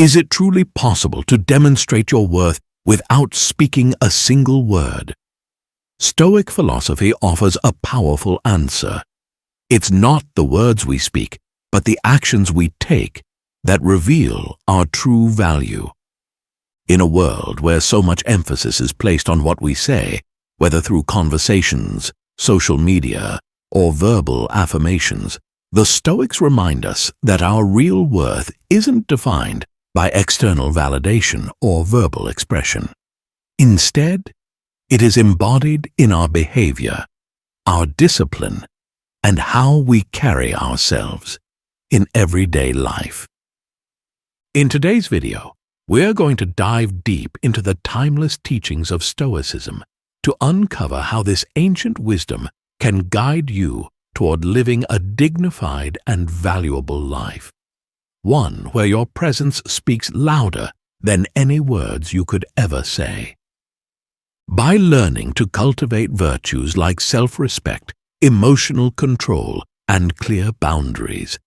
Is it truly possible to demonstrate your worth without speaking a single word? Stoic philosophy offers a powerful answer. It's not the words we speak, but the actions we take that reveal our true value. In a world where so much emphasis is placed on what we say, whether through conversations, social media, or verbal affirmations, the Stoics remind us that our real worth isn't defined by external validation or verbal expression. Instead, it is embodied in our behavior, our discipline, and how we carry ourselves in everyday life. In today's video, we're going to dive deep into the timeless teachings of Stoicism to uncover how this ancient wisdom can guide you toward living a dignified and valuable life. One where your presence speaks louder than any words you could ever say. By learning to cultivate virtues like self-respect, emotional control, and clear boundaries,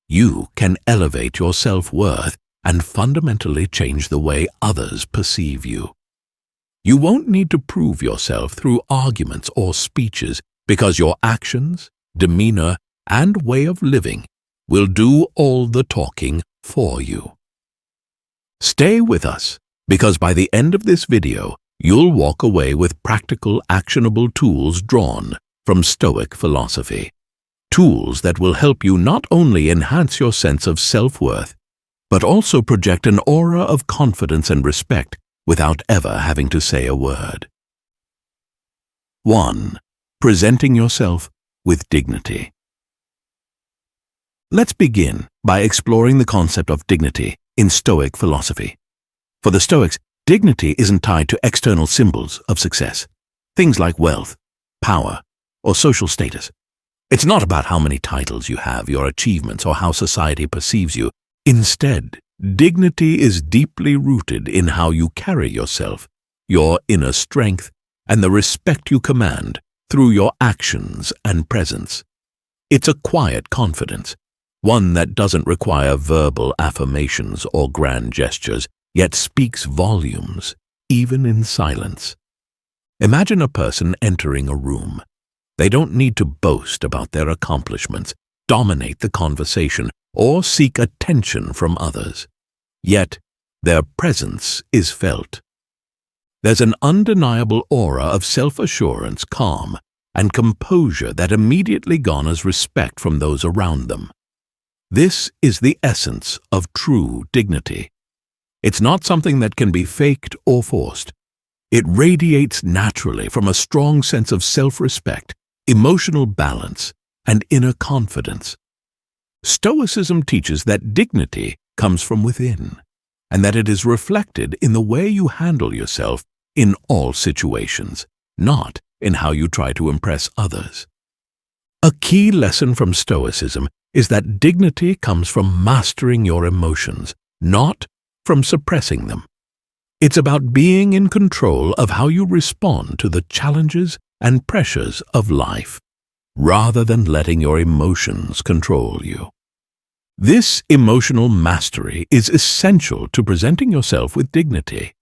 you can elevate your self-worth and fundamentally change the way others perceive you. You won't need to prove yourself through arguments or speeches because your actions, demeanor, and way of living will do all the talking for you. Stay with us, because by the end of this video, you'll walk away with practical, actionable tools drawn from Stoic philosophy. Tools that will help you not only enhance your sense of self-worth, but also project an aura of confidence and respect without ever having to say a word. 1. Presenting yourself with dignity. Let's begin by exploring the concept of dignity in Stoic philosophy. For the Stoics, dignity isn't tied to external symbols of success, things like wealth, power, or social status. It's not about how many titles you have, your achievements, or how society perceives you. Instead, dignity is deeply rooted in how you carry yourself, your inner strength, and the respect you command through your actions and presence. It's a quiet confidence, one that doesn't require verbal affirmations or grand gestures, yet speaks volumes, even in silence. Imagine a person entering a room. They don't need to boast about their accomplishments, dominate the conversation, or seek attention from others. Yet, their presence is felt. There's an undeniable aura of self-assurance, calm, and composure that immediately garners respect from those around them. This is the essence of true dignity. It's not something that can be faked or forced. It radiates naturally from a strong sense of self-respect, emotional balance, and inner confidence. Stoicism teaches that dignity comes from within, and that it is reflected in the way you handle yourself in all situations, not in how you try to impress others. A key lesson from Stoicism is that dignity comes from mastering your emotions, not from suppressing them. It's about being in control of how you respond to the challenges and pressures of life, rather than letting your emotions control you. This emotional mastery is essential to presenting yourself with dignity.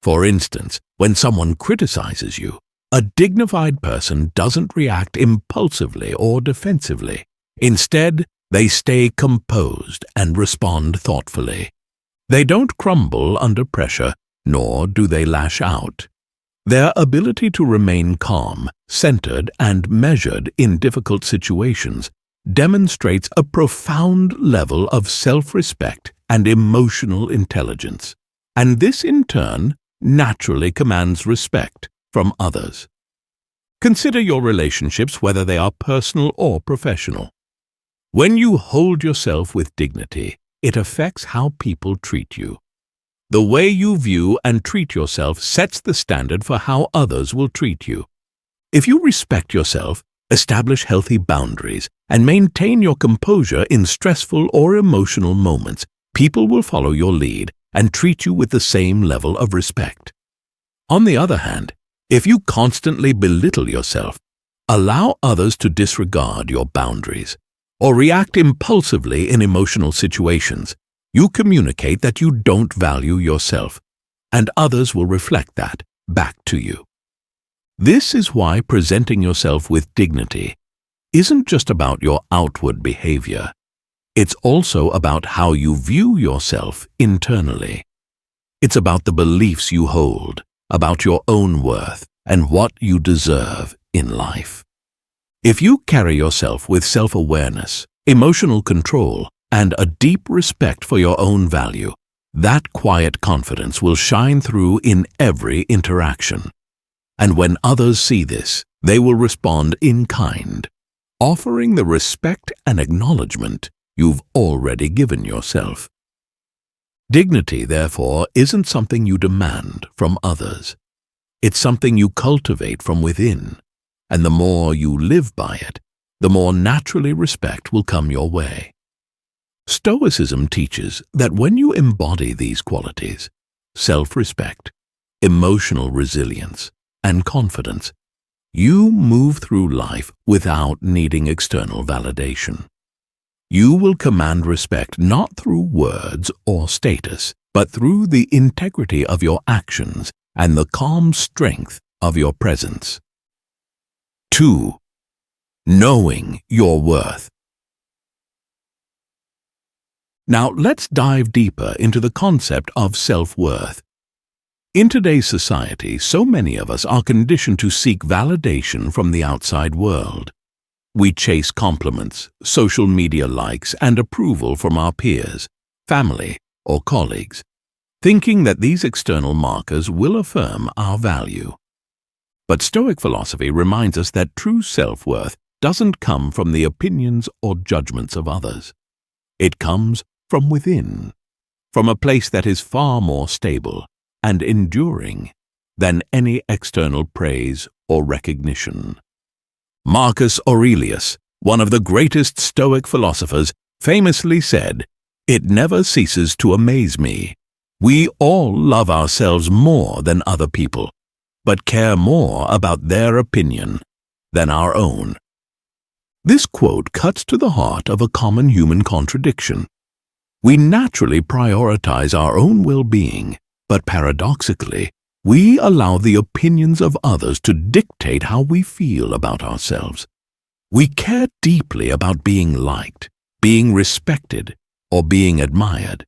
For instance, when someone criticizes you, a dignified person doesn't react impulsively or defensively. Instead, they stay composed and respond thoughtfully. They don't crumble under pressure, nor do they lash out. Their ability to remain calm, centered, and measured in difficult situations demonstrates a profound level of self-respect and emotional intelligence, and this in turn naturally commands respect from others. Consider your relationships, whether they are personal or professional. When you hold yourself with dignity, it affects how people treat you. The way you view and treat yourself sets the standard for how others will treat you. If you respect yourself, establish healthy boundaries, and maintain your composure in stressful or emotional moments, people will follow your lead and treat you with the same level of respect. On the other hand, if you constantly belittle yourself, allow others to disregard your boundaries, or react impulsively in emotional situations, You communicate that you don't value yourself, and others will reflect that back to you. This is why presenting yourself with dignity isn't just about your outward behavior. It's also about how you view yourself internally. It's about the beliefs you hold, about your own worth, and what you deserve in life. If you carry yourself with self-awareness, emotional control, and a deep respect for your own value, that quiet confidence will shine through in every interaction. And when others see this, they will respond in kind, offering the respect and acknowledgement you've already given yourself. Dignity, therefore, isn't something you demand from others. It's something you cultivate from within, and the more you live by it, the more naturally respect will come your way. Stoicism teaches that when you embody these qualities, self-respect, emotional resilience, and confidence, you move through life without needing external validation. You will command respect not through words or status, but through the integrity of your actions and the calm strength of your presence. 2. Knowing your worth. Now let's dive deeper into the concept of self-worth. In today's society, so many of us are conditioned to seek validation from the outside world. We chase compliments, social media likes, and approval from our peers, family, or colleagues, thinking that these external markers will affirm our value. But Stoic philosophy reminds us that true self-worth doesn't come from the opinions or judgments of others. It comes from within, from a place that is far more stable and enduring than any external praise or recognition. Marcus Aurelius, one of the greatest Stoic philosophers, famously said, "It never ceases to amaze me. We all love ourselves more than other people, but care more about their opinion than our own." This quote cuts to the heart of a common human contradiction. We naturally prioritize our own well-being, but paradoxically, we allow the opinions of others to dictate how we feel about ourselves. We care deeply about being liked, being respected, or being admired.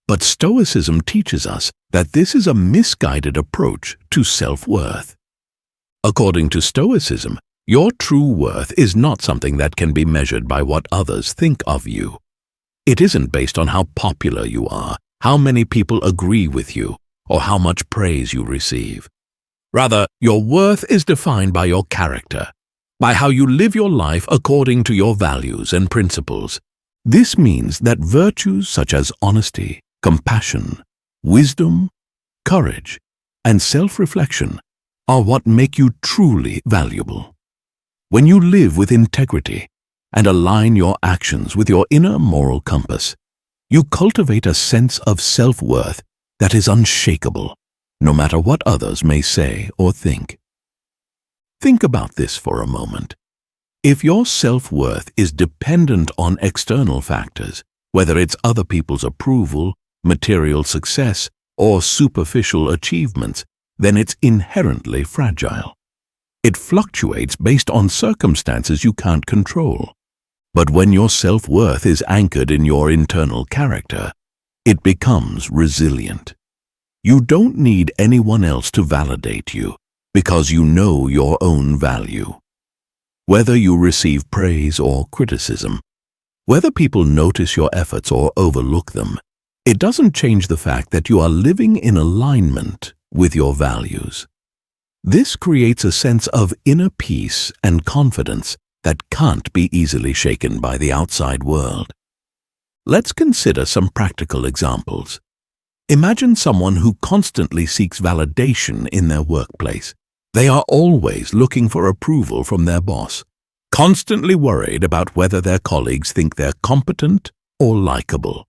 But Stoicism teaches us that this is a misguided approach to self-worth. According to Stoicism, your true worth is not something that can be measured by what others think of you. It isn't based on how popular you are, how many people agree with you, or how much praise you receive. Rather, your worth is defined by your character, by how you live your life according to your values and principles. This means that virtues such as honesty, compassion, wisdom, courage, and self-reflection are what make you truly valuable. When you live with integrity and align your actions with your inner moral compass, you cultivate a sense of self-worth that is unshakable, no matter what others may say or think. Think about this for a moment. If your self-worth is dependent on external factors, whether it's other people's approval, material success, or superficial achievements, then it's inherently fragile. It fluctuates based on circumstances you can't control. But when your self-worth is anchored in your internal character, it becomes resilient. You don't need anyone else to validate you because you know your own value. Whether you receive praise or criticism, whether people notice your efforts or overlook them, it doesn't change the fact that you are living in alignment with your values. This creates a sense of inner peace and confidence that can't be easily shaken by the outside world. Let's consider some practical examples. Imagine someone who constantly seeks validation in their workplace. They are always looking for approval from their boss, constantly worried about whether their colleagues think they're competent or likable.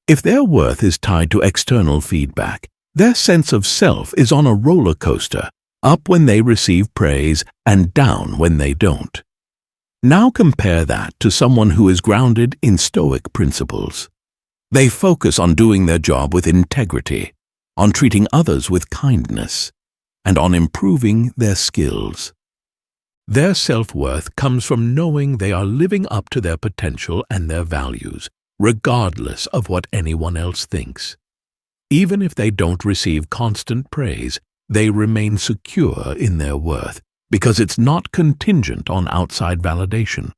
If their worth is tied to external feedback, their sense of self is on a roller coaster, up when they receive praise and down when they don't. Now compare that to someone who is grounded in Stoic principles. They focus on doing their job with integrity, on treating others with kindness, and on improving their skills. Their self-worth comes from knowing they are living up to their potential and their values, regardless of what anyone else thinks. Even if they don't receive constant praise, they remain secure in their worth because it's not contingent on outside validation.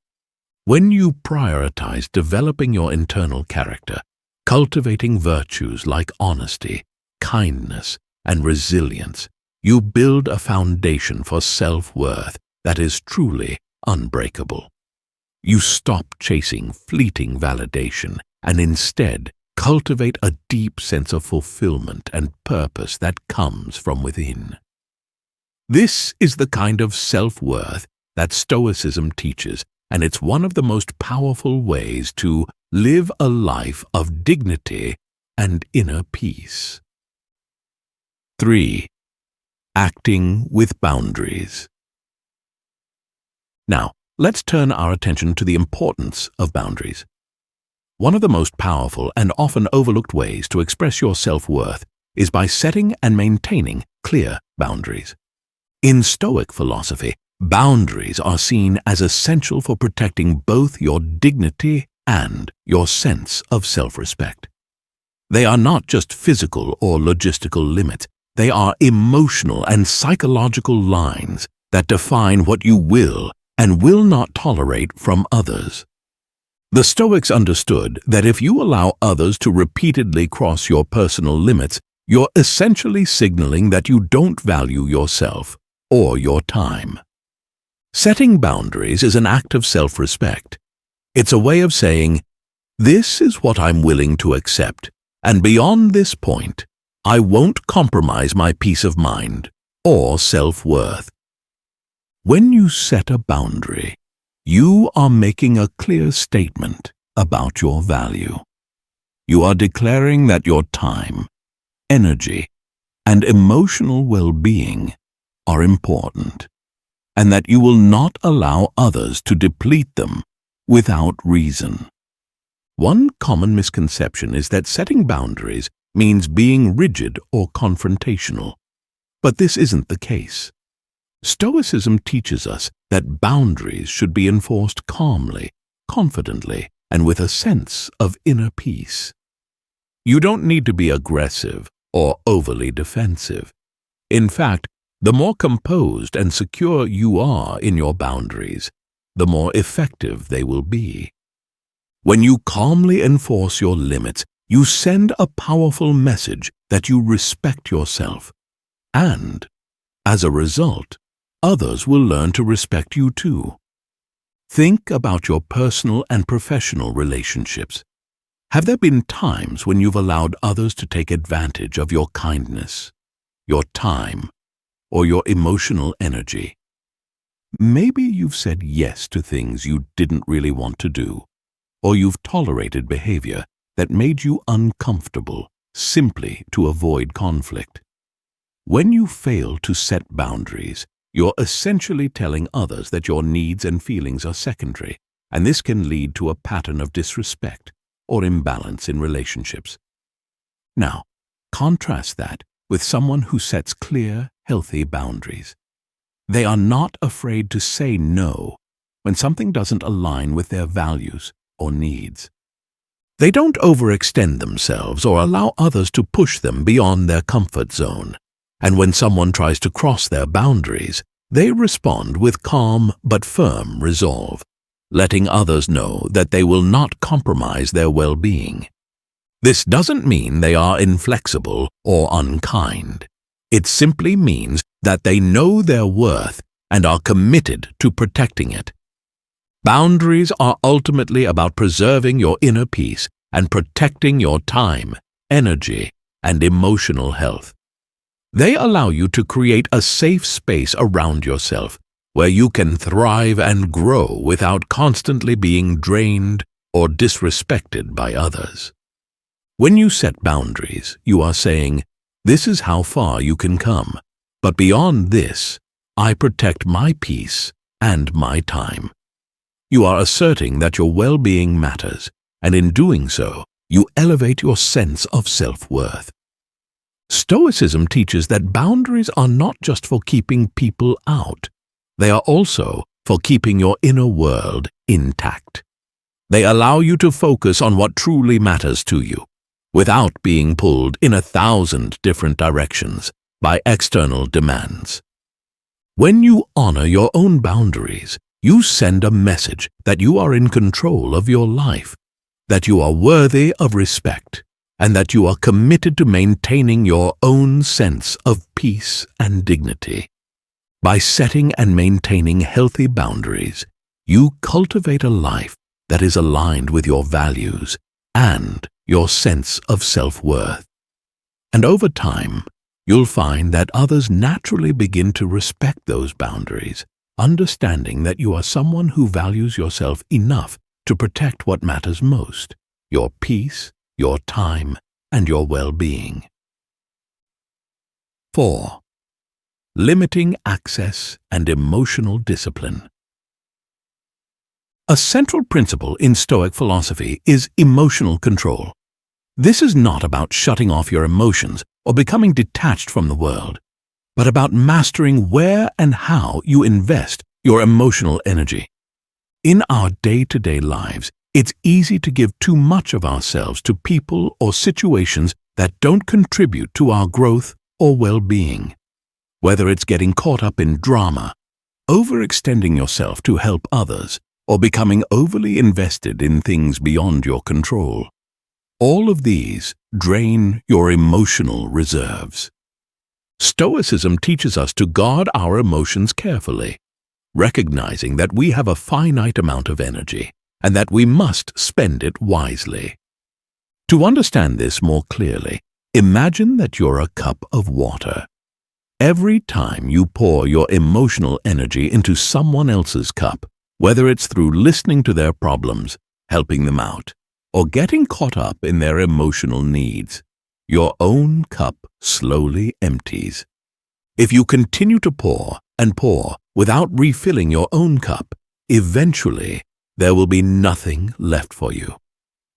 When you prioritize developing your internal character, cultivating virtues like honesty, kindness, and resilience, you build a foundation for self-worth that is truly unbreakable. You stop chasing fleeting validation and instead cultivate a deep sense of fulfillment and purpose that comes from within. This is the kind of self-worth that Stoicism teaches, and it's one of the most powerful ways to live a life of dignity and inner peace. 3. Acting with boundaries. Now, let's turn our attention to the importance of boundaries. One of the most powerful and often overlooked ways to express your self-worth is by setting and maintaining clear boundaries. In Stoic philosophy, boundaries are seen as essential for protecting both your dignity and your sense of self-respect. They are not just physical or logistical limits, they are emotional and psychological lines that define what you will and will not tolerate from others. The Stoics understood that if you allow others to repeatedly cross your personal limits, you're essentially signaling that you don't value yourself or your time. Setting boundaries is an act of self-respect. It's a way of saying, "This is what I'm willing to accept, and beyond this point, I won't compromise my peace of mind or self-worth." When you set a boundary, you are making a clear statement about your value. You are declaring that your time, energy, and emotional well-being are important, and that you will not allow others to deplete them without reason. One common misconception is that setting boundaries means being rigid or confrontational, but this isn't the case. Stoicism teaches us that boundaries should be enforced calmly, confidently, and with a sense of inner peace. You don't need to be aggressive or overly defensive. In fact, the more composed and secure you are in your boundaries, the more effective they will be. When you calmly enforce your limits, you send a powerful message that you respect yourself, and, as a result, others will learn to respect you too. Think about your personal and professional relationships. Have there been times when you've allowed others to take advantage of your kindness, your time, or your emotional energy? Maybe you've said yes to things you didn't really want to do, or you've tolerated behavior that made you uncomfortable simply to avoid conflict. When you fail to set boundaries, you're essentially telling others that your needs and feelings are secondary, and this can lead to a pattern of disrespect or imbalance in relationships. Now, contrast that with someone who sets clear, healthy boundaries. They are not afraid to say no when something doesn't align with their values or needs. They don't overextend themselves or allow others to push them beyond their comfort zone. And when someone tries to cross their boundaries, they respond with calm but firm resolve, letting others know that they will not compromise their well-being. This doesn't mean they are inflexible or unkind. It simply means that they know their worth and are committed to protecting it. Boundaries are ultimately about preserving your inner peace and protecting your time, energy, and emotional health. They allow you to create a safe space around yourself where you can thrive and grow without constantly being drained or disrespected by others. When you set boundaries, you are saying, "This is how far you can come, but beyond this, I protect my peace and my time." You are asserting that your well-being matters, and in doing so, You elevate your sense of self-worth. Stoicism teaches that boundaries are not just for keeping people out. They are also for keeping your inner world intact. They allow you to focus on what truly matters to you, without being pulled in 1,000 different directions by external demands. When you honor your own boundaries, you send a message that you are in control of your life, that you are worthy of respect, and that you are committed to maintaining your own sense of peace and dignity. By setting and maintaining healthy boundaries, you cultivate a life that is aligned with your values and your sense of self-worth. And over time, you'll find that others naturally begin to respect those boundaries, understanding that you are someone who values yourself enough to protect what matters most: your peace, your time, and your well-being. 4. Limiting access and emotional discipline. A central principle in Stoic philosophy is emotional control. This is not about shutting off your emotions or becoming detached from the world, but about mastering where and how you invest your emotional energy. In our day-to-day lives, it's easy to give too much of ourselves to people or situations that don't contribute to our growth or well-being. Whether it's getting caught up in drama, overextending yourself to help others, or becoming overly invested in things beyond your control. All of these drain your emotional reserves. Stoicism teaches us to guard our emotions carefully, recognizing that we have a finite amount of energy and that we must spend it wisely. To understand this more clearly, imagine that you're a cup of water. Every time you pour your emotional energy into someone else's cup, whether it's through listening to their problems, helping them out, or getting caught up in their emotional needs, your own cup slowly empties. If you continue to pour and pour without refilling your own cup, eventually there will be nothing left for you.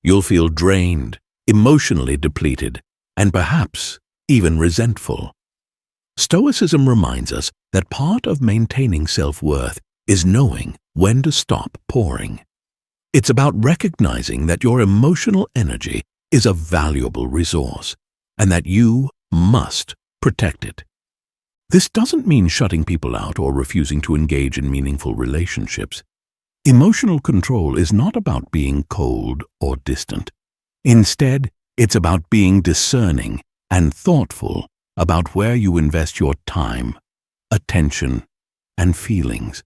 You'll feel drained, emotionally depleted, and perhaps even resentful. Stoicism reminds us that part of maintaining self-worth is knowing when to stop pouring. It's about recognizing that your emotional energy is a valuable resource and that you must protect it. This doesn't mean shutting people out or refusing to engage in meaningful relationships. Emotional control is not about being cold or distant. Instead, it's about being discerning and thoughtful about where you invest your time, attention, and feelings.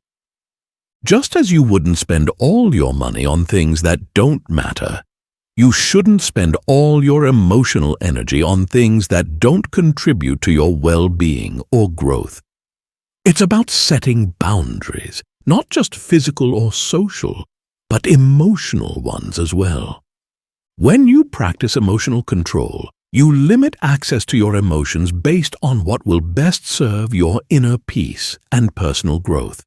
Just as you wouldn't spend all your money on things that don't matter, you shouldn't spend all your emotional energy on things that don't contribute to your well-being or growth. It's about setting boundaries, not just physical or social, but emotional ones as well. When you practice emotional control, you limit access to your emotions based on what will best serve your inner peace and personal growth.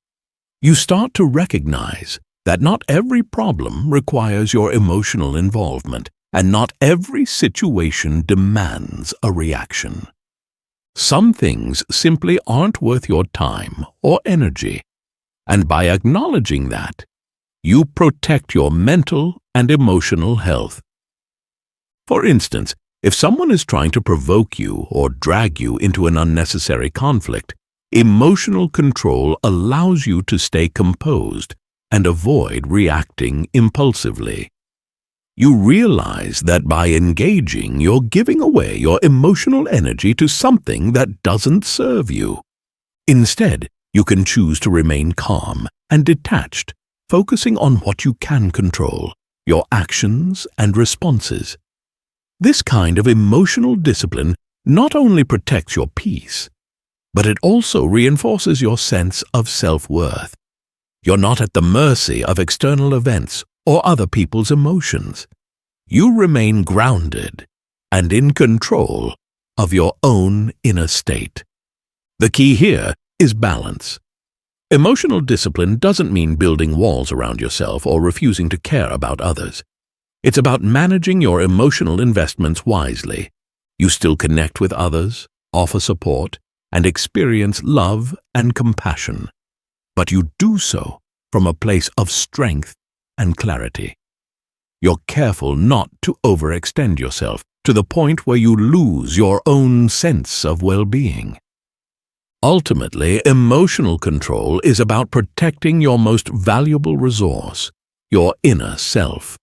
You start to recognize that not every problem requires your emotional involvement, and not every situation demands a reaction. Some things simply aren't worth your time or energy, and by acknowledging that, you protect your mental and emotional health. For instance, if someone is trying to provoke you or drag you into an unnecessary conflict, emotional control allows you to stay composed and avoid reacting impulsively. You realize that by engaging, you're giving away your emotional energy to something that doesn't serve you. Instead, you can choose to remain calm and detached, focusing on what you can control, your actions and responses. This kind of emotional discipline not only protects your peace, but it also reinforces your sense of self-worth. You're not at the mercy of external events or other people's emotions. You remain grounded and in control of your own inner state. The key here is balance. Emotional discipline doesn't mean building walls around yourself or refusing to care about others. It's about managing your emotional investments wisely. You still connect with others, offer support, and experience love and compassion. But you do so from a place of strength and clarity. You're careful not to overextend yourself to the point where you lose your own sense of well-being. Ultimately, emotional control is about protecting your most valuable resource, your inner self.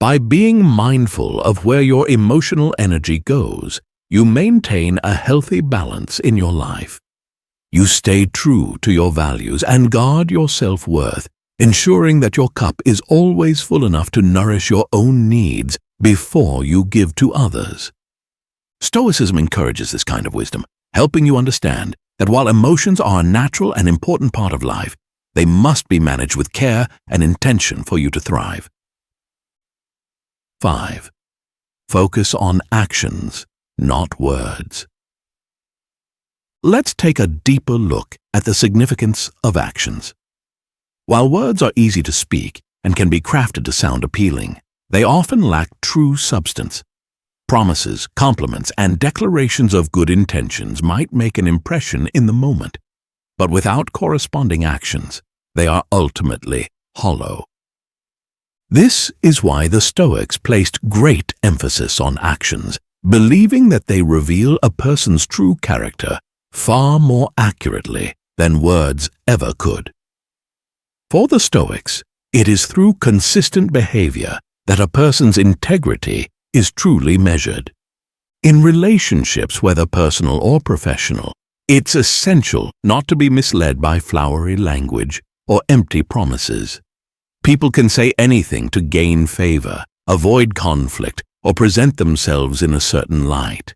By being mindful of where your emotional energy goes, you maintain a healthy balance in your life. You stay true to your values and guard your self-worth, ensuring that your cup is always full enough to nourish your own needs before you give to others. Stoicism encourages this kind of wisdom, helping you understand that while emotions are a natural and important part of life, they must be managed with care and intention for you to thrive. 5. Focus on actions, not words. Let's take a deeper look at the significance of actions. While words are easy to speak and can be crafted to sound appealing, they often lack true substance. Promises, compliments, and declarations of good intentions might make an impression in the moment, but without corresponding actions, they are ultimately hollow. This is why the Stoics placed great emphasis on actions, believing that they reveal a person's true character far more accurately than words ever could. For the Stoics, it is through consistent behavior that a person's integrity is truly measured. In relationships, whether personal or professional, it's essential not to be misled by flowery language or empty promises. People can say anything to gain favor, avoid conflict, or present themselves in a certain light.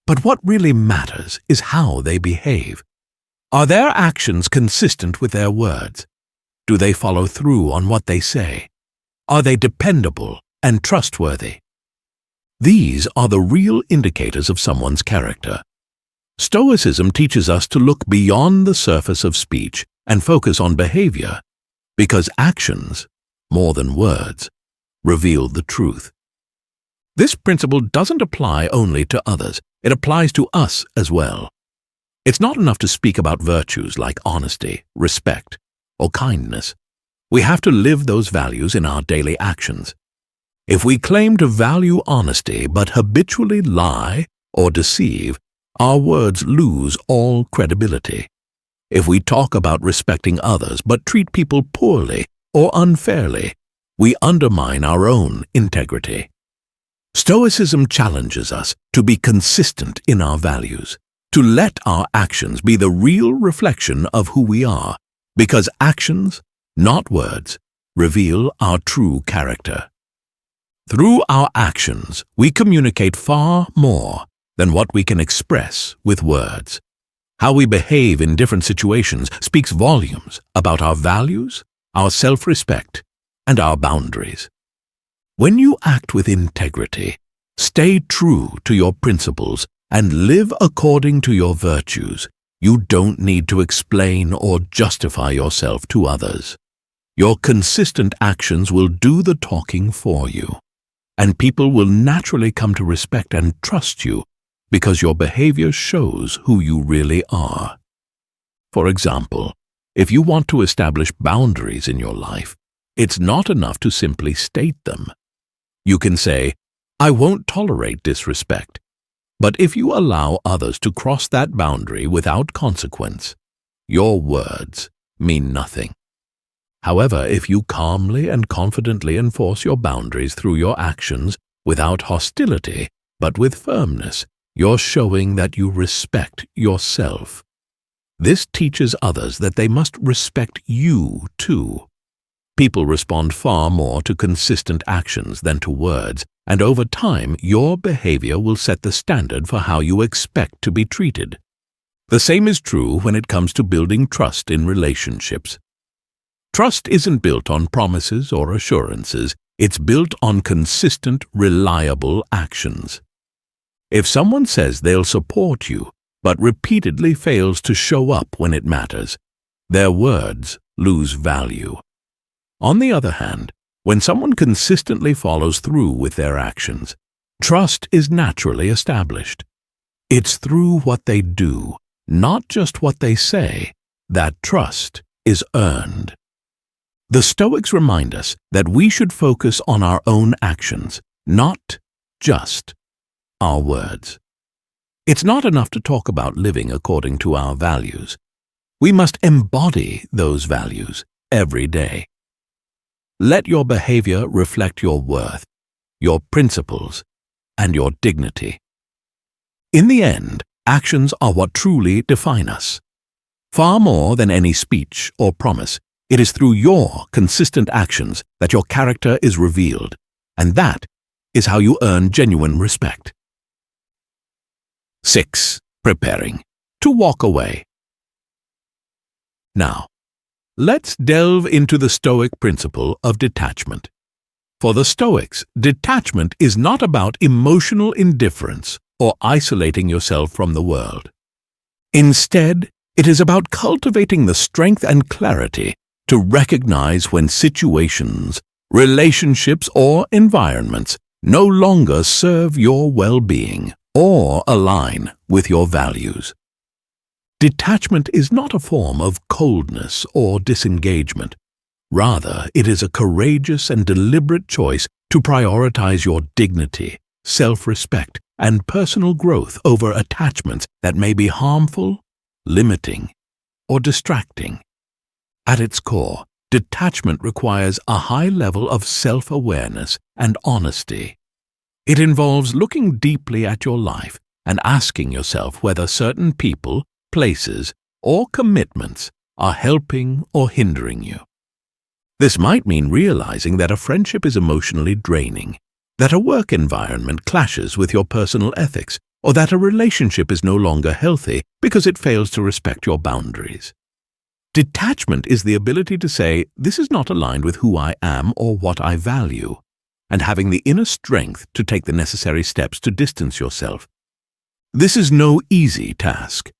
But what really matters is how they behave. Are their actions consistent with their words? Do they follow through on what they say? Are they dependable and trustworthy? These are the real indicators of someone's character. Stoicism teaches us to look beyond the surface of speech and focus on behavior, because actions, more than words, reveal the truth. This principle doesn't apply only to others, it applies to us as well. It's not enough to speak about virtues like honesty, respect, or kindness. We have to live those values in our daily actions. If we claim to value honesty but habitually lie or deceive, our words lose all credibility. If we talk about respecting others but treat people poorly or unfairly, we undermine our own integrity. Stoicism challenges us to be consistent in our values, to let our actions be the real reflection of who we are, because actions, not words, reveal our true character. Through our actions, we communicate far more than what we can express with words. How we behave in different situations speaks volumes about our values, our self-respect, and our boundaries. When you act with integrity, stay true to your principles, and live according to your virtues, you don't need to explain or justify yourself to others. Your consistent actions will do the talking for you, and people will naturally come to respect and trust you because your behavior shows who you really are. For example, if you want to establish boundaries in your life, it's not enough to simply state them. You can say, "I won't tolerate disrespect." But if you allow others to cross that boundary without consequence, your words mean nothing. However, if you calmly and confidently enforce your boundaries through your actions without hostility but with firmness, you're showing that you respect yourself. This teaches others that they must respect you too. People respond far more to consistent actions than to words, and over time, your behavior will set the standard for how you expect to be treated. The same is true when it comes to building trust in relationships. Trust isn't built on promises or assurances, it's built on consistent, reliable actions. If someone says they'll support you, but repeatedly fails to show up when it matters, their words lose value. On the other hand, When someone consistently follows through with their actions, trust is naturally established. It's through what they do, not just what they say, that trust is earned. The Stoics remind us that we should focus on our own actions, not just our words. It's not enough to talk about living according to our values. We must embody those values every day. Let your behavior reflect your worth, your principles, and your dignity. In the end, actions are what truly define us. Far more than any speech or promise, it is through your consistent actions that your character is revealed, and that is how you earn genuine respect. 6. Preparing to walk away. Now, let's delve into the Stoic principle of detachment. For the Stoics, detachment is not about emotional indifference or isolating yourself from the world. Instead, it is about cultivating the strength and clarity to recognize when situations, relationships, or environments no longer serve your well-being or align with your values. Detachment is not a form of coldness or disengagement. Rather, it is a courageous and deliberate choice to prioritize your dignity, self-respect, and personal growth over attachments that may be harmful, limiting, or distracting. At its core, detachment requires a high level of self-awareness and honesty. It involves looking deeply at your life and asking yourself whether certain people, places, or commitments are helping or hindering you. This might mean realizing that a friendship is emotionally draining, that a work environment clashes with your personal ethics, or that a relationship is no longer healthy because it fails to respect your boundaries. Detachment is the ability to say, "This is not aligned with who I am or what I value," and having the inner strength to take the necessary steps to distance yourself. This is no easy task.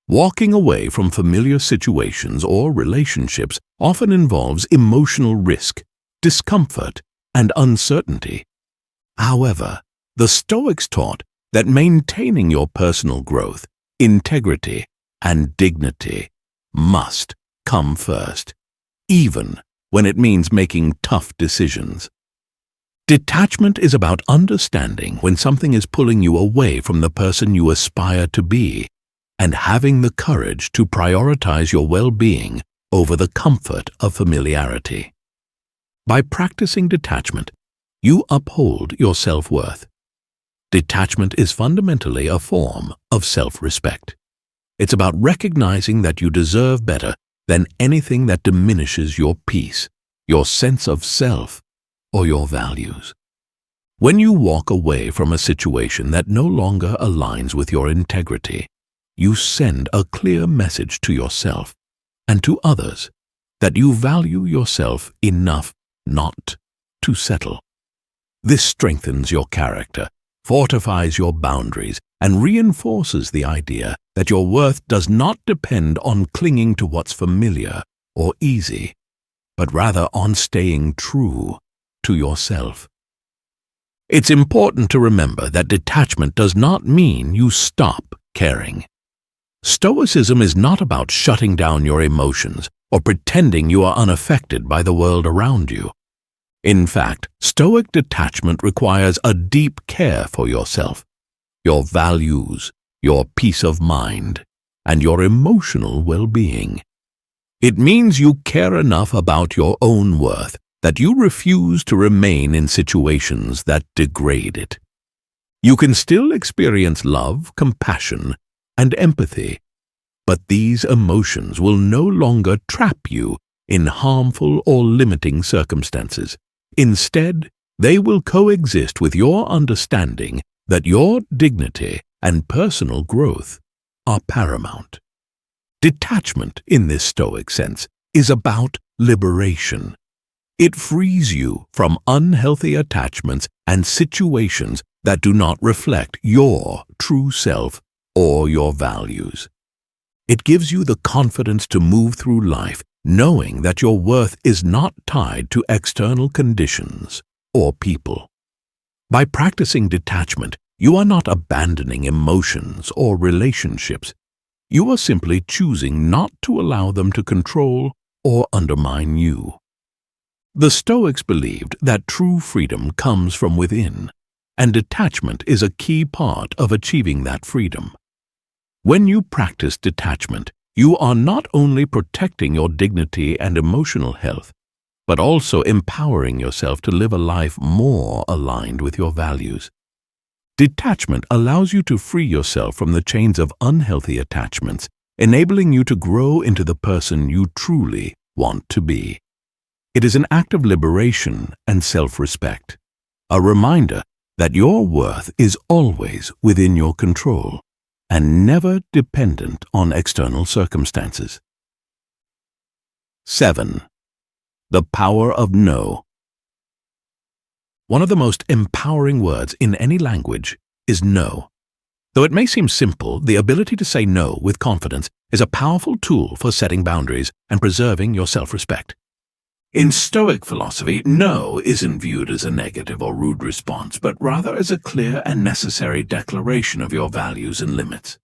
Walking away from familiar situations or relationships often involves emotional risk, discomfort, and uncertainty. However, the Stoics taught that maintaining your personal growth, integrity, and dignity must come first, even when it means making tough decisions. Detachment is about understanding when something is pulling you away from the person you aspire to be and having the courage to prioritize your well-being over the comfort of familiarity. By practicing detachment, you uphold your self-worth. Detachment is fundamentally a form of self-respect. It's about recognizing that you deserve better than anything that diminishes your peace, your sense of self, or your values. When you walk away from a situation that no longer aligns with your integrity, you send a clear message to yourself and to others that you value yourself enough not to settle. This strengthens your character, fortifies your boundaries, and reinforces the idea that your worth does not depend on clinging to what's familiar or easy, but rather on staying true to yourself. It's important to remember that detachment does not mean you stop caring. Stoicism is not about shutting down your emotions or pretending you are unaffected by the world around you. In fact, Stoic detachment requires a deep care for yourself, your values, your peace of mind, and your emotional well-being. It means you care enough about your own worth that you refuse to remain in situations that degrade it. You can still experience love, compassion, and empathy, but these emotions will no longer trap you in harmful or limiting circumstances. Instead, they will coexist with your understanding that your dignity and personal growth are paramount. Detachment, in this Stoic sense, is about liberation. It frees you from unhealthy attachments and situations that do not reflect your true self or your values. It gives you the confidence to move through life knowing that your worth is not tied to external conditions or people. By practicing detachment, you are not abandoning emotions or relationships. You are simply choosing not to allow them to control or undermine you. The Stoics believed that true freedom comes from within, and detachment is a key part of achieving that freedom. When you practice detachment, you are not only protecting your dignity and emotional health, but also empowering yourself to live a life more aligned with your values. Detachment allows you to free yourself from the chains of unhealthy attachments, enabling you to grow into the person you truly want to be. It is an act of liberation and self-respect, a reminder that your worth is always within your control and never dependent on external circumstances. 7. The power of no. One of the most empowering words in any language is no. Though it may seem simple, the ability to say no with confidence is a powerful tool for setting boundaries and preserving your self-respect. In Stoic philosophy, no isn't viewed as a negative or rude response, but rather as a clear and necessary declaration of your values and limits.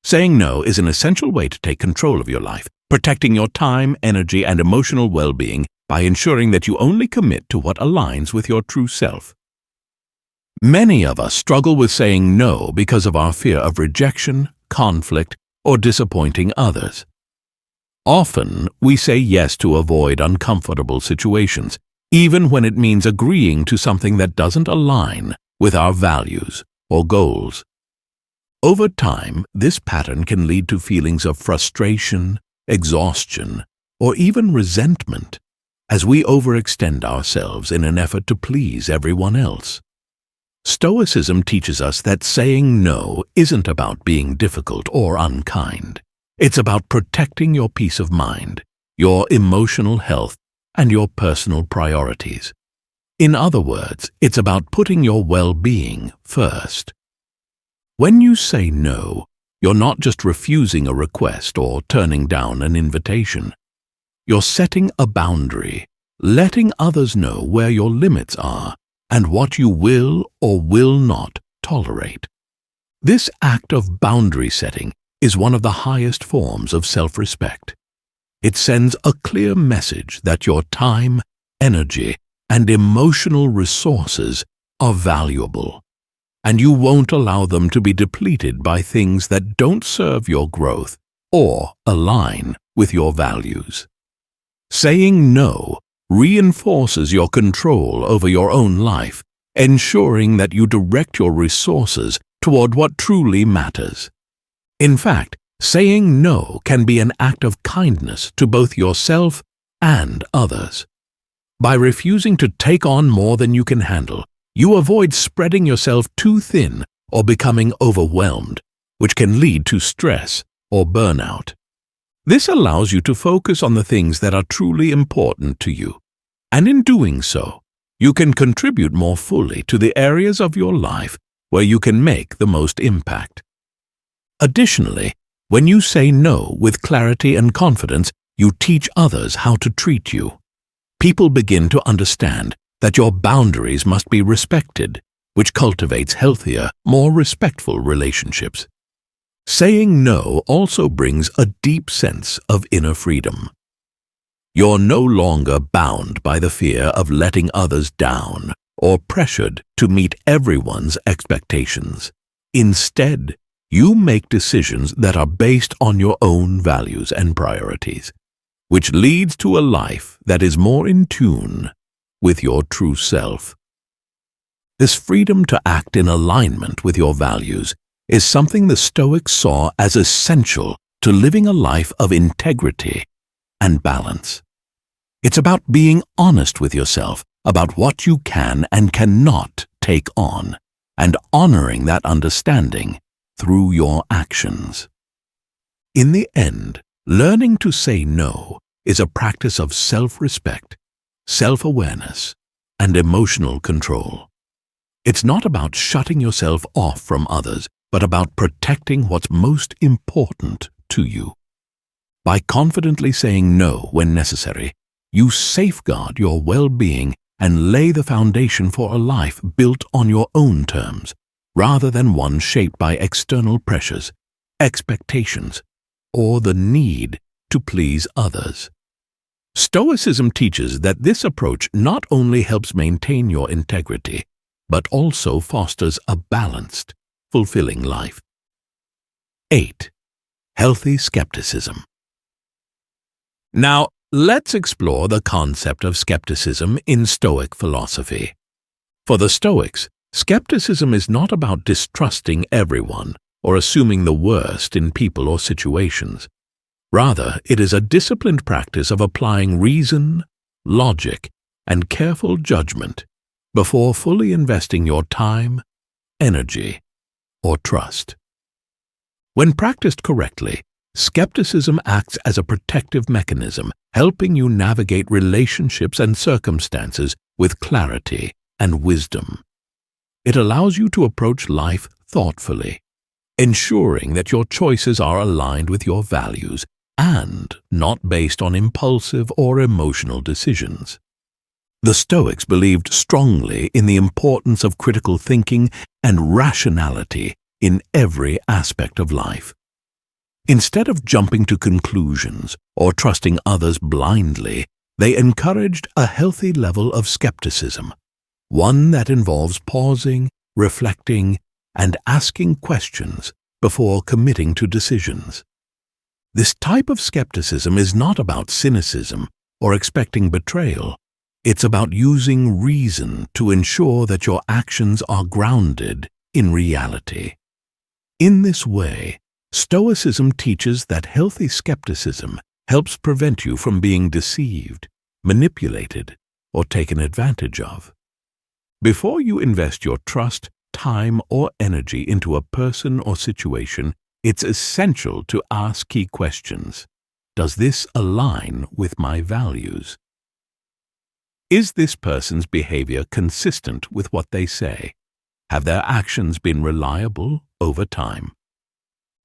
Saying no is an essential way to take control of your life, protecting your time, energy, and emotional well-being by ensuring that you only commit to what aligns with your true self. Many of us struggle with saying no because of our fear of rejection, conflict, or disappointing others. Often, we say yes to avoid uncomfortable situations, even when it means agreeing to something that doesn't align with our values or goals. Over time, this pattern can lead to feelings of frustration, exhaustion, or even resentment as we overextend ourselves in an effort to please everyone else. Stoicism teaches us that saying no isn't about being difficult or unkind. It's about protecting your peace of mind, your emotional health, and your personal priorities. In other words, it's about putting your well-being first. When you say no, you're not just refusing a request or turning down an invitation. You're setting a boundary, letting others know where your limits are and what you will or will not tolerate. This act of boundary setting is one of the highest forms of self-respect. It sends a clear message that your time, energy, and emotional resources are valuable, and you won't allow them to be depleted by things that don't serve your growth or align with your values. Saying no reinforces your control over your own life, ensuring that you direct your resources toward what truly matters. In fact, saying no can be an act of kindness to both yourself and others. By refusing to take on more than you can handle, you avoid spreading yourself too thin or becoming overwhelmed, which can lead to stress or burnout. This allows you to focus on the things that are truly important to you, and in doing so, you can contribute more fully to the areas of your life where you can make the most impact. Additionally, when you say no with clarity and confidence, you teach others how to treat you. People begin to understand that your boundaries must be respected, which cultivates healthier, more respectful relationships. Saying no also brings a deep sense of inner freedom. You're no longer bound by the fear of letting others down or pressured to meet everyone's expectations. Instead, you make decisions that are based on your own values and priorities, which leads to a life that is more in tune with your true self. This freedom to act in alignment with your values is something the Stoics saw as essential to living a life of integrity and balance. It's about being honest with yourself about what you can and cannot take on, and honoring that understanding through your actions. In the end, learning to say no is a practice of self-respect, self-awareness, and emotional control. It's not about shutting yourself off from others, but about protecting what's most important to you. By confidently saying no when necessary, you safeguard your well-being and lay the foundation for a life built on your own terms, rather than one shaped by external pressures, expectations, or the need to please others. Stoicism teaches that this approach not only helps maintain your integrity, but also fosters a balanced, fulfilling life. 8. Healthy skepticism. Now, let's explore the concept of skepticism in Stoic philosophy. For the Stoics, skepticism is not about distrusting everyone or assuming the worst in people or situations. Rather, it is a disciplined practice of applying reason, logic, and careful judgment before fully investing your time, energy, or trust. When practiced correctly, skepticism acts as a protective mechanism, helping you navigate relationships and circumstances with clarity and wisdom. It allows you to approach life thoughtfully, ensuring that your choices are aligned with your values and not based on impulsive or emotional decisions. The Stoics believed strongly in the importance of critical thinking and rationality in every aspect of life. Instead of jumping to conclusions or trusting others blindly, they encouraged a healthy level of skepticism, one that involves pausing, reflecting, and asking questions before committing to decisions. This type of skepticism is not about cynicism or expecting betrayal. It's about using reason to ensure that your actions are grounded in reality. In this way, Stoicism teaches that healthy skepticism helps prevent you from being deceived, manipulated, or taken advantage of. Before you invest your trust, time, or energy into a person or situation, it's essential to ask key questions. Does this align with my values? Is this person's behavior consistent with what they say? Have their actions been reliable over time?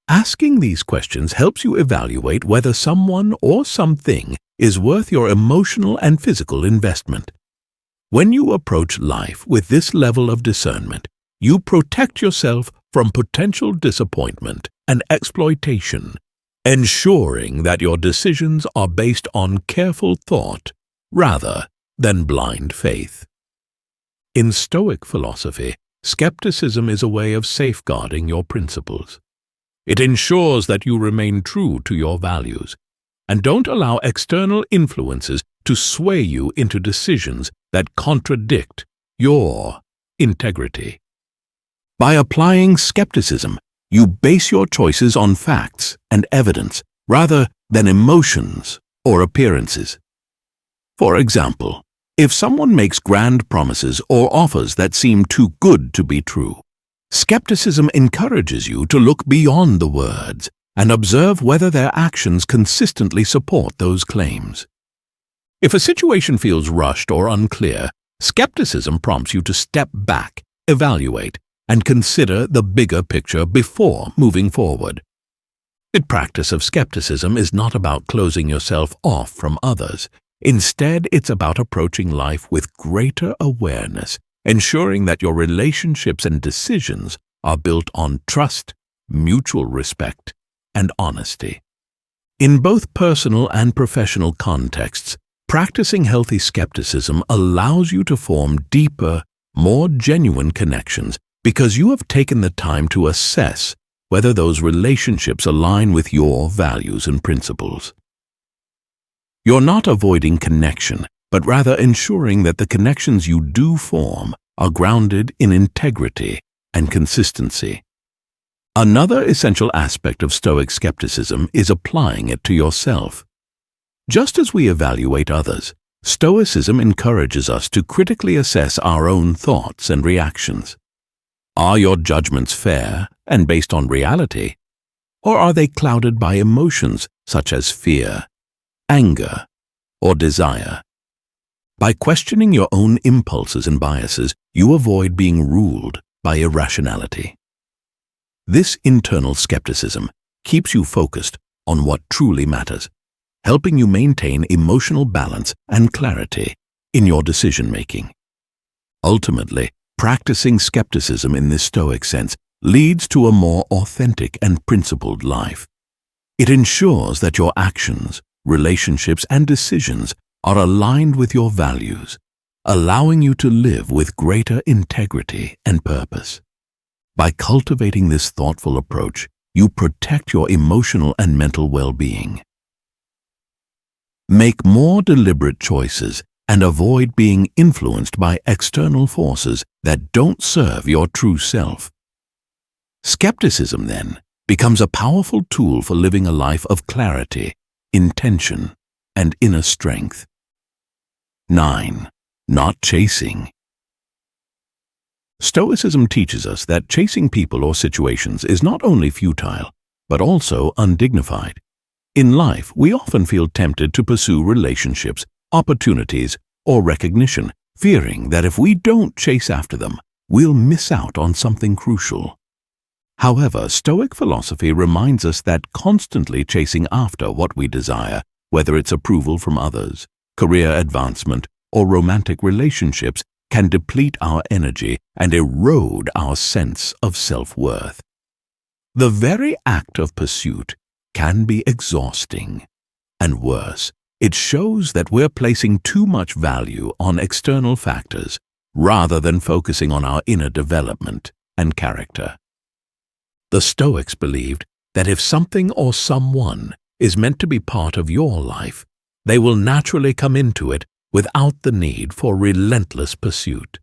Asking these questions helps you evaluate whether someone or something is worth your emotional and physical investment. When you approach life with this level of discernment, you protect yourself from potential disappointment and exploitation, ensuring that your decisions are based on careful thought rather than blind faith. In Stoic philosophy, skepticism is a way of safeguarding your principles. It ensures that you remain true to your values and don't allow external influences to sway you into decisions that contradict your integrity. By applying skepticism, you base your choices on facts and evidence rather than emotions or appearances. For example, if someone makes grand promises or offers that seem too good to be true, skepticism encourages you to look beyond the words and observe whether their actions consistently support those claims. If a situation feels rushed or unclear, skepticism prompts you to step back, evaluate, and consider the bigger picture before moving forward. The practice of skepticism is not about closing yourself off from others. Instead, it's about approaching life with greater awareness, ensuring that your relationships and decisions are built on trust, mutual respect, and honesty. In both personal and professional contexts, practicing healthy skepticism allows you to form deeper, more genuine connections because you have taken the time to assess whether those relationships align with your values and principles. You're not avoiding connection, but rather ensuring that the connections you do form are grounded in integrity and consistency. Another essential aspect of Stoic skepticism is applying it to yourself. Just as we evaluate others, Stoicism encourages us to critically assess our own thoughts and reactions. Are your judgments fair and based on reality, or are they clouded by emotions such as fear, anger, or desire? By questioning your own impulses and biases, you avoid being ruled by irrationality. This internal skepticism keeps you focused on what truly matters, helping you maintain emotional balance and clarity in your decision-making. Ultimately, practicing skepticism in this Stoic sense leads to a more authentic and principled life. It ensures that your actions, relationships, and decisions are aligned with your values, allowing you to live with greater integrity and purpose. By cultivating this thoughtful approach, you protect your emotional and mental well-being. Make more deliberate choices and avoid being influenced by external forces that don't serve your true self. Skepticism, then, becomes a powerful tool for living a life of clarity, intention, and inner strength. 9. Not chasing. Stoicism teaches us that chasing people or situations is not only futile, but also undignified. In life, we often feel tempted to pursue relationships, opportunities, or recognition, fearing that if we don't chase after them, we'll miss out on something crucial. However, Stoic philosophy reminds us that constantly chasing after what we desire, whether it's approval from others, career advancement, or romantic relationships, can deplete our energy and erode our sense of self-worth. The very act of pursuit can be exhausting. And worse, it shows that we're placing too much value on external factors rather than focusing on our inner development and character. The Stoics believed that if something or someone is meant to be part of your life, they will naturally come into it without the need for relentless pursuit.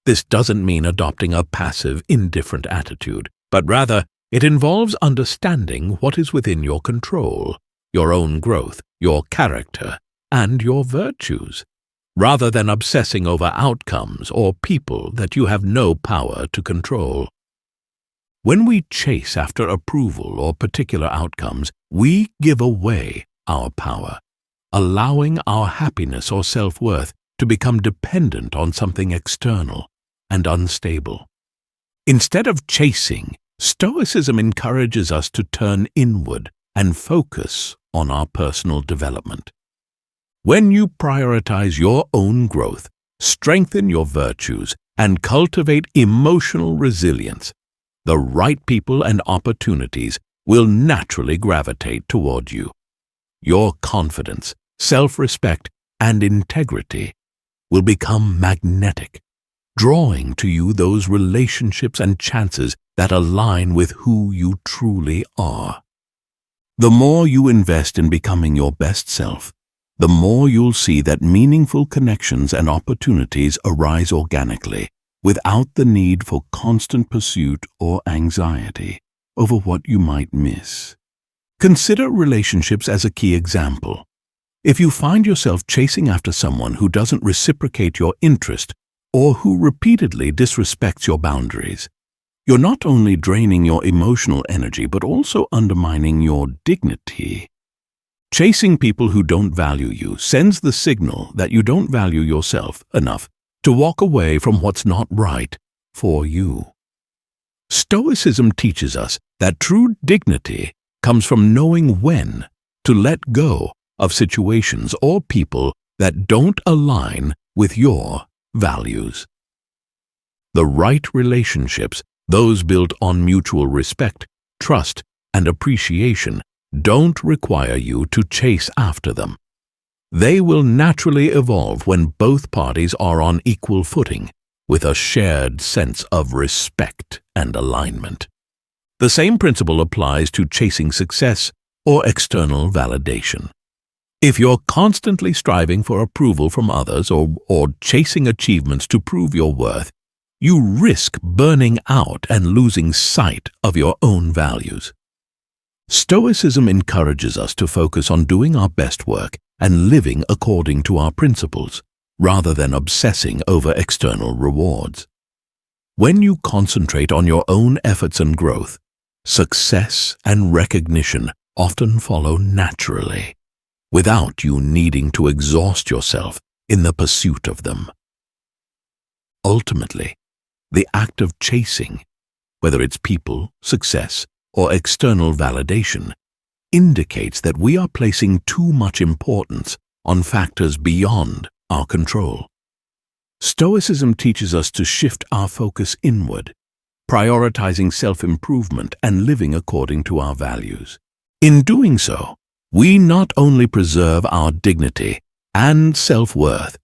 This doesn't mean adopting a passive, indifferent attitude, but rather it involves understanding what is within your control, your own growth, your character, and your virtues, rather than obsessing over outcomes or people that you have no power to control. When we chase after approval or particular outcomes, we give away our power, allowing our happiness or self-worth to become dependent on something external and unstable. Instead of chasing, Stoicism encourages us to turn inward and focus on our personal development. When you prioritize your own growth, strengthen your virtues, and cultivate emotional resilience, the right people and opportunities will naturally gravitate toward you. Your confidence, self-respect, and integrity will become magnetic, drawing to you those relationships and chances that align with who you truly are. The more you invest in becoming your best self, the more you'll see that meaningful connections and opportunities arise organically, without the need for constant pursuit or anxiety over what you might miss. Consider relationships as a key example. If you find yourself chasing after someone who doesn't reciprocate your interest or who repeatedly disrespects your boundaries, you're not only draining your emotional energy but also undermining your dignity. Chasing people who don't value you sends the signal that you don't value yourself enough to walk away from what's not right for you. Stoicism teaches us that true dignity comes from knowing when to let go of situations or people that don't align with your values. The right relationships, those built on mutual respect, trust, and appreciation, don't require you to chase after them. They will naturally evolve when both parties are on equal footing, with a shared sense of respect and alignment. The same principle applies to chasing success or external validation. If you're constantly striving for approval from others or chasing achievements to prove your worth, you risk burning out and losing sight of your own values. Stoicism encourages us to focus on doing our best work and living according to our principles, rather than obsessing over external rewards. When you concentrate on your own efforts and growth, success and recognition often follow naturally, without you needing to exhaust yourself in the pursuit of them. Ultimately, the act of chasing, whether it's people, success, or external validation, indicates that we are placing too much importance on factors beyond our control. Stoicism teaches us to shift our focus inward, prioritizing self-improvement and living according to our values. In doing so, we not only preserve our dignity and self-worth,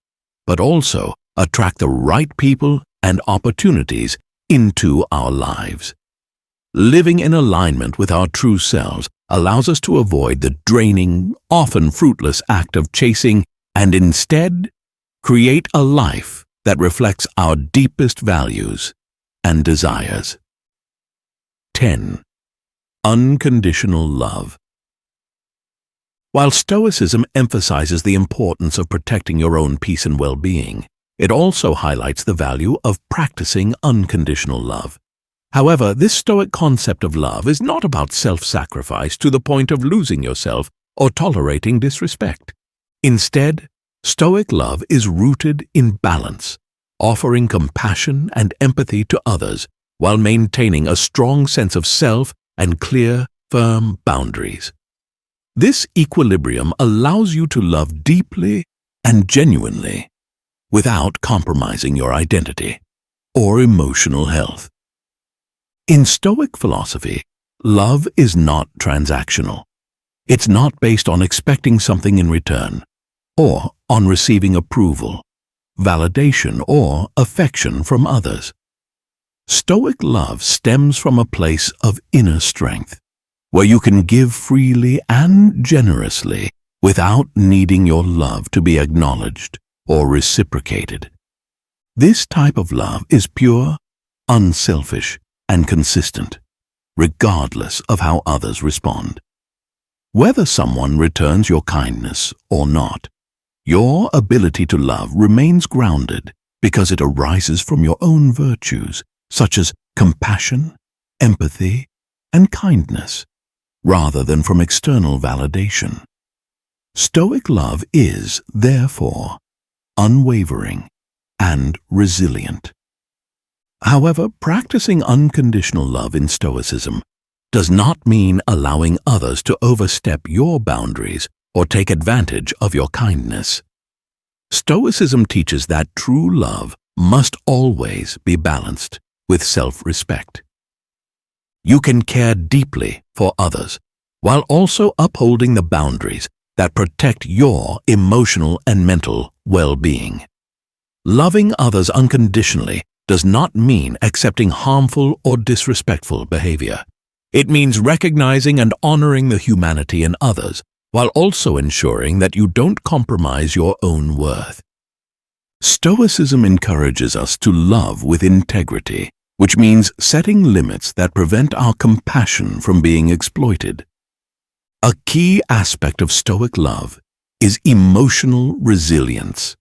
but also attract the right people and opportunities into our lives. Living in alignment with our true selves allows us to avoid the draining, often fruitless act of chasing and instead create a life that reflects our deepest values and desires. 10. Unconditional love. While Stoicism emphasizes the importance of protecting your own peace and well-being, it also highlights the value of practicing unconditional love. However, this Stoic concept of love is not about self-sacrifice to the point of losing yourself or tolerating disrespect. Instead, Stoic love is rooted in balance, offering compassion and empathy to others while maintaining a strong sense of self and clear, firm boundaries. This equilibrium allows you to love deeply and genuinely without compromising your identity or emotional health. In Stoic philosophy, love is not transactional. It's not based on expecting something in return or on receiving approval, validation, or affection from others. Stoic love stems from a place of inner strength, where you can give freely and generously without needing your love to be acknowledged or reciprocated. This type of love is pure, unselfish, and consistent, regardless of how others respond. Whether someone returns your kindness or not, your ability to love remains grounded because it arises from your own virtues, such as compassion, empathy, and kindness, rather than from external validation. Stoic love is, therefore, unwavering and resilient. However, practicing unconditional love in Stoicism does not mean allowing others to overstep your boundaries or take advantage of your kindness. Stoicism teaches that true love must always be balanced with self-respect. You can care deeply for others while also upholding the boundaries that protect your emotional and mental well-being. Loving others unconditionally does not mean accepting harmful or disrespectful behavior. It means recognizing and honoring the humanity in others while also ensuring that you don't compromise your own worth. Stoicism encourages us to love with integrity, which means setting limits that prevent our compassion from being exploited. A key aspect of Stoic love is emotional resilience.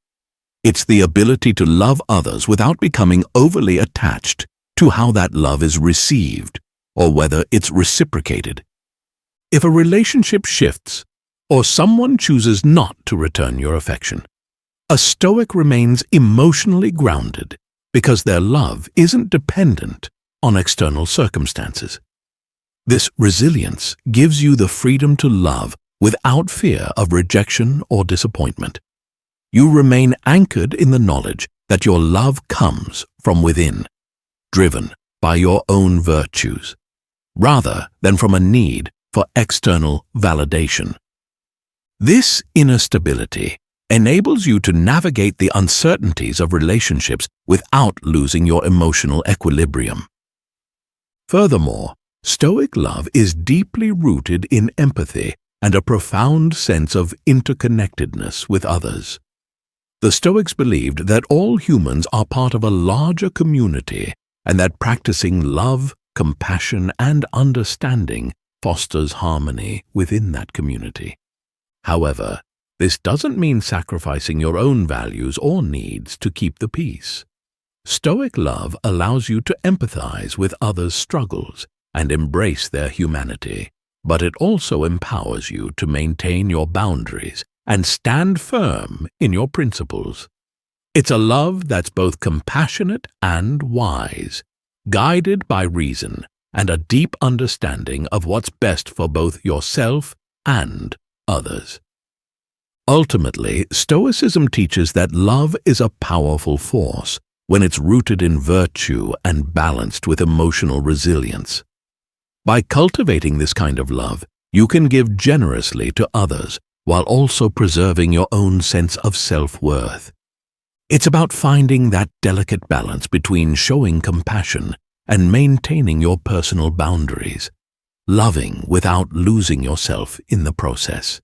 It's the ability to love others without becoming overly attached to how that love is received or whether it's reciprocated. If a relationship shifts or someone chooses not to return your affection, a Stoic remains emotionally grounded because their love isn't dependent on external circumstances. This resilience gives you the freedom to love without fear of rejection or disappointment. You remain anchored in the knowledge that your love comes from within, driven by your own virtues, rather than from a need for external validation. This inner stability enables you to navigate the uncertainties of relationships without losing your emotional equilibrium. Furthermore, Stoic love is deeply rooted in empathy and a profound sense of interconnectedness with others. The Stoics believed that all humans are part of a larger community and that practicing love, compassion, and understanding fosters harmony within that community. However, this doesn't mean sacrificing your own values or needs to keep the peace. Stoic love allows you to empathize with others' struggles and embrace their humanity, but it also empowers you to maintain your boundaries and stand firm in your principles. It's a love that's both compassionate and wise, guided by reason and a deep understanding of what's best for both yourself and others. Ultimately, Stoicism teaches that love is a powerful force when it's rooted in virtue and balanced with emotional resilience. By cultivating this kind of love, you can give generously to others while also preserving your own sense of self-worth. It's about finding that delicate balance between showing compassion and maintaining your personal boundaries, loving without losing yourself in the process.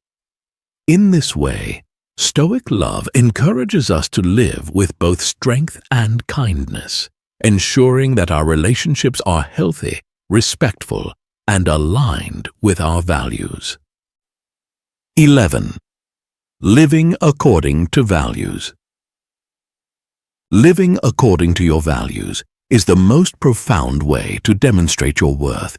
In this way, Stoic love encourages us to live with both strength and kindness, ensuring that our relationships are healthy, respectful, and aligned with our values. 11. Living according to values. Living according to your values is the most profound way to demonstrate your worth.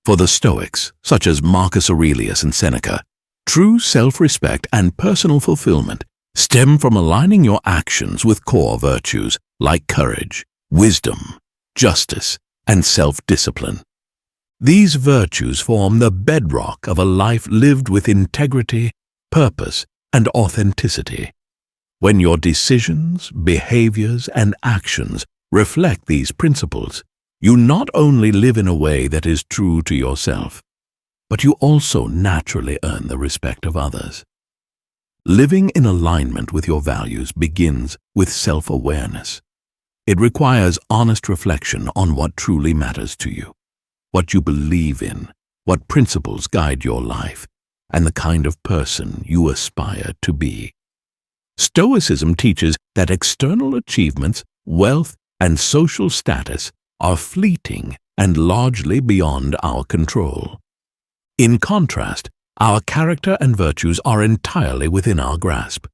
For the Stoics, such as Marcus Aurelius and Seneca, true self-respect and personal fulfillment stem from aligning your actions with core virtues like courage, wisdom, justice, and self-discipline. These virtues form the bedrock of a life lived with integrity, purpose, and authenticity. When your decisions, behaviors, and actions reflect these principles, you not only live in a way that is true to yourself, but you also naturally earn the respect of others. Living in alignment with your values begins with self-awareness. It requires honest reflection on what truly matters to you, what you believe in, what principles guide your life, and the kind of person you aspire to be. Stoicism teaches that external achievements, wealth, and social status are fleeting and largely beyond our control. In contrast, our character and virtues are entirely within our grasp.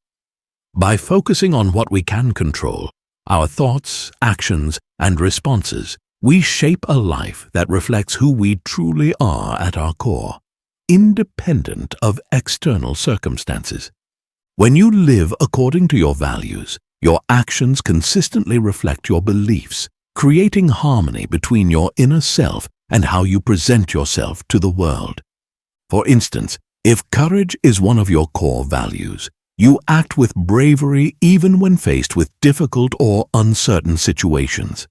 By focusing on what we can control, our thoughts, actions, and responses, we shape a life that reflects who we truly are at our core, independent of external circumstances. When you live according to your values, your actions consistently reflect your beliefs, creating harmony between your inner self and how you present yourself to the world. For instance, if courage is one of your core values, you act with bravery even when faced with difficult or uncertain situations.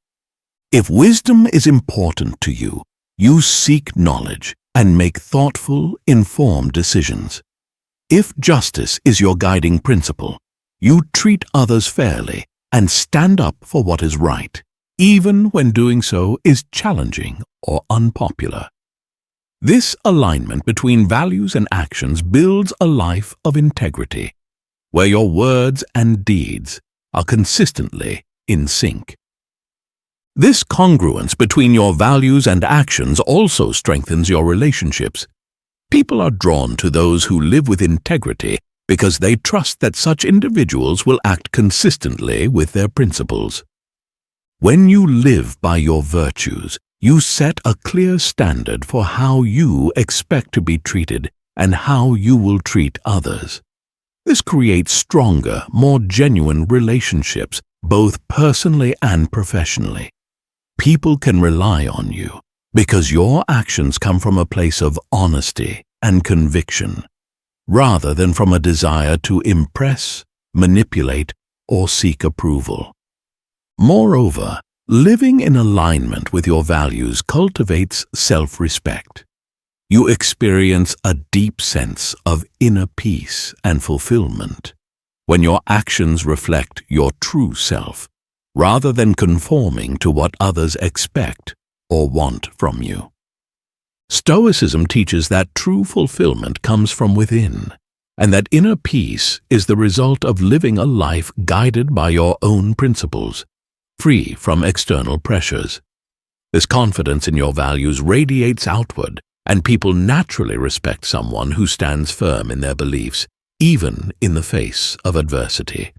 If wisdom is important to you, you seek knowledge and make thoughtful, informed decisions. If justice is your guiding principle, you treat others fairly and stand up for what is right, even when doing so is challenging or unpopular. This alignment between values and actions builds a life of integrity, where your words and deeds are consistently in sync. This congruence between your values and actions also strengthens your relationships. People are drawn to those who live with integrity because they trust that such individuals will act consistently with their principles. When you live by your virtues, you set a clear standard for how you expect to be treated and how you will treat others. This creates stronger, more genuine relationships, both personally and professionally. People can rely on you because your actions come from a place of honesty and conviction, rather than from a desire to impress, manipulate, or seek approval. Moreover, living in alignment with your values cultivates self-respect. You experience a deep sense of inner peace and fulfillment when your actions reflect your true self, rather than conforming to what others expect or want from you. Stoicism teaches that true fulfillment comes from within, and that inner peace is the result of living a life guided by your own principles, free from external pressures. This confidence in your values radiates outward, and people naturally respect someone who stands firm in their beliefs, even in the face of adversity.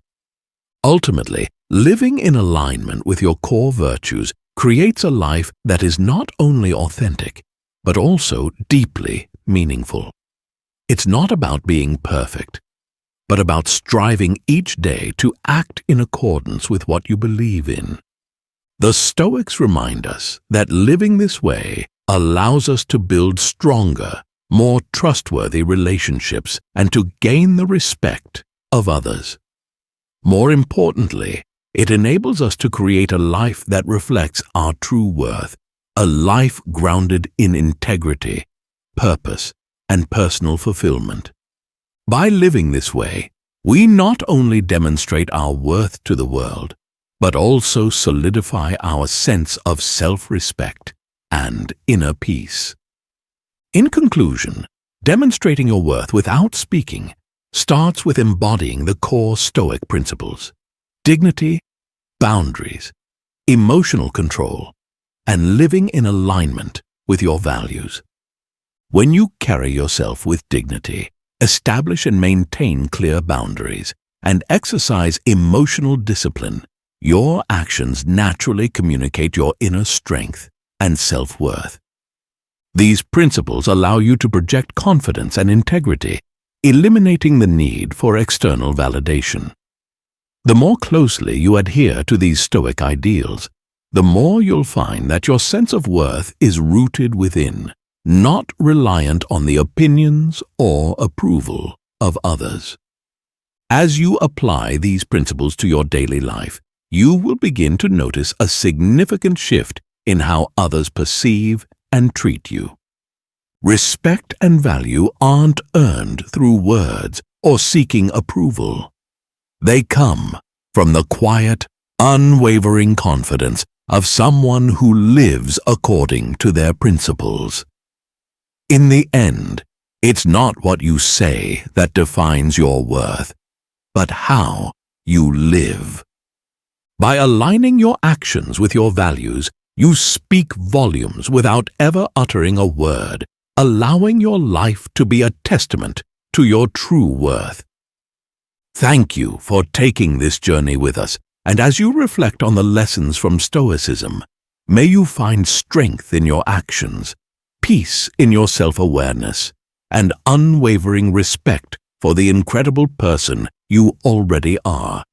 Ultimately, living in alignment with your core virtues creates a life that is not only authentic, but also deeply meaningful. It's not about being perfect, but about striving each day to act in accordance with what you believe in. The Stoics remind us that living this way allows us to build stronger, more trustworthy relationships and to gain the respect of others. More importantly, it enables us to create a life that reflects our true worth, a life grounded in integrity, purpose, and personal fulfillment. By living this way, we not only demonstrate our worth to the world, but also solidify our sense of self-respect and inner peace. In conclusion, demonstrating your worth without speaking starts with embodying the core Stoic principles: dignity, boundaries, emotional control, and living in alignment with your values. When you carry yourself with dignity, establish and maintain clear boundaries, and exercise emotional discipline, your actions naturally communicate your inner strength and self-worth. These principles allow you to project confidence and integrity, eliminating the need for external validation. The more closely you adhere to these Stoic ideals, the more you'll find that your sense of worth is rooted within, not reliant on the opinions or approval of others. As you apply these principles to your daily life, you will begin to notice a significant shift in how others perceive and treat you. Respect and value aren't earned through words or seeking approval. They come from the quiet, unwavering confidence of someone who lives according to their principles. In the end, it's not what you say that defines your worth, but how you live. By aligning your actions with your values, you speak volumes without ever uttering a word, allowing your life to be a testament to your true worth. Thank you for taking this journey with us, and as you reflect on the lessons from Stoicism, may you find strength in your actions, peace in your self-awareness, and unwavering respect for the incredible person you already are.